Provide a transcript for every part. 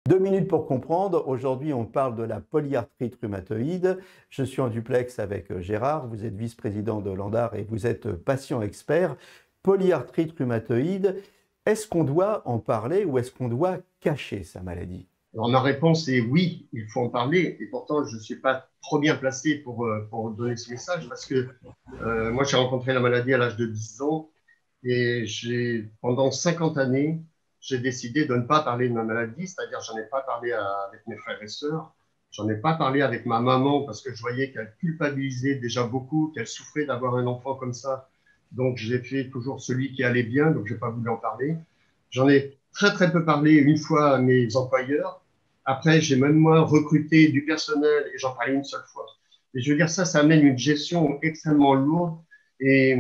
2 minutes pour comprendre. Aujourd'hui, on parle de la polyarthrite rhumatoïde. Je suis en duplex avec Gérard. Vous êtes vice-président de l'ANDAR et vous êtes patient expert. Polyarthrite rhumatoïde, est-ce qu'on doit en parler ou est-ce qu'on doit cacher sa maladie? Alors, ma réponse est oui, il faut en parler. Et pourtant, je ne suis pas trop bien placé pour donner ce message parce que moi, j'ai rencontré la maladie à l'âge de 10 ans et pendant 50 années, j'ai décidé de ne pas parler de ma maladie, c'est-à-dire j'en ai pas parlé avec mes frères et sœurs, j'en ai pas parlé avec ma maman parce que je voyais qu'elle culpabilisait déjà beaucoup, qu'elle souffrait d'avoir un enfant comme ça. Donc, j'ai fait toujours celui qui allait bien, donc je n'ai pas voulu en parler. J'en ai très très peu parlé une fois à mes employeurs. Après, j'ai même moi recruté du personnel et j'en parlais une seule fois. Et je veux dire, ça amène une gestion extrêmement lourde. Et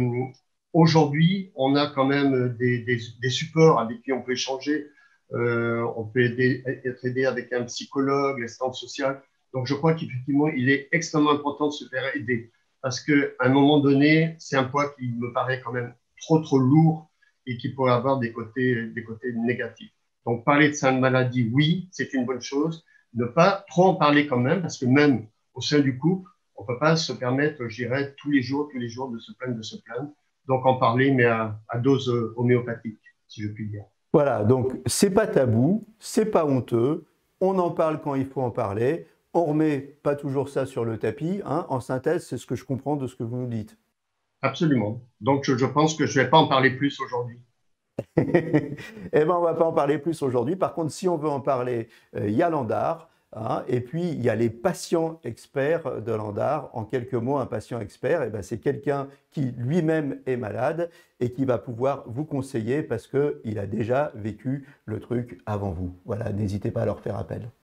aujourd'hui, on a quand même des supports avec qui on peut échanger. On peut être aidé avec un psychologue, l'assistante sociale. Donc, je crois qu'effectivement, il est extrêmement important de se faire aider. Parce qu'à un moment donné, c'est un poids qui me paraît quand même trop lourd et qui pourrait avoir des côtés négatifs. Donc, parler de sa maladie, oui, c'est une bonne chose. Ne pas trop en parler quand même, parce que même au sein du couple, on ne peut pas se permettre, je dirais, tous les jours, de se plaindre, de se plaindre. Donc, en parler, mais à dose homéopathique, si je puis dire. Voilà, donc c'est pas tabou, c'est pas honteux, on en parle quand il faut en parler, on remet pas toujours ça sur le tapis, hein. En synthèse, c'est ce que je comprends de ce que vous nous dites. Absolument. Donc, je pense que je ne vais pas en parler plus aujourd'hui. Eh bien, on ne va pas en parler plus aujourd'hui. Par contre, si on veut en parler, il y a l'ANDAR, hein, et puis il y a les patients experts de l'ANDAR. En quelques mots, un patient expert, eh ben, c'est quelqu'un qui lui-même est malade et qui va pouvoir vous conseiller parce qu'il a déjà vécu le truc avant vous. Voilà, n'hésitez pas à leur faire appel.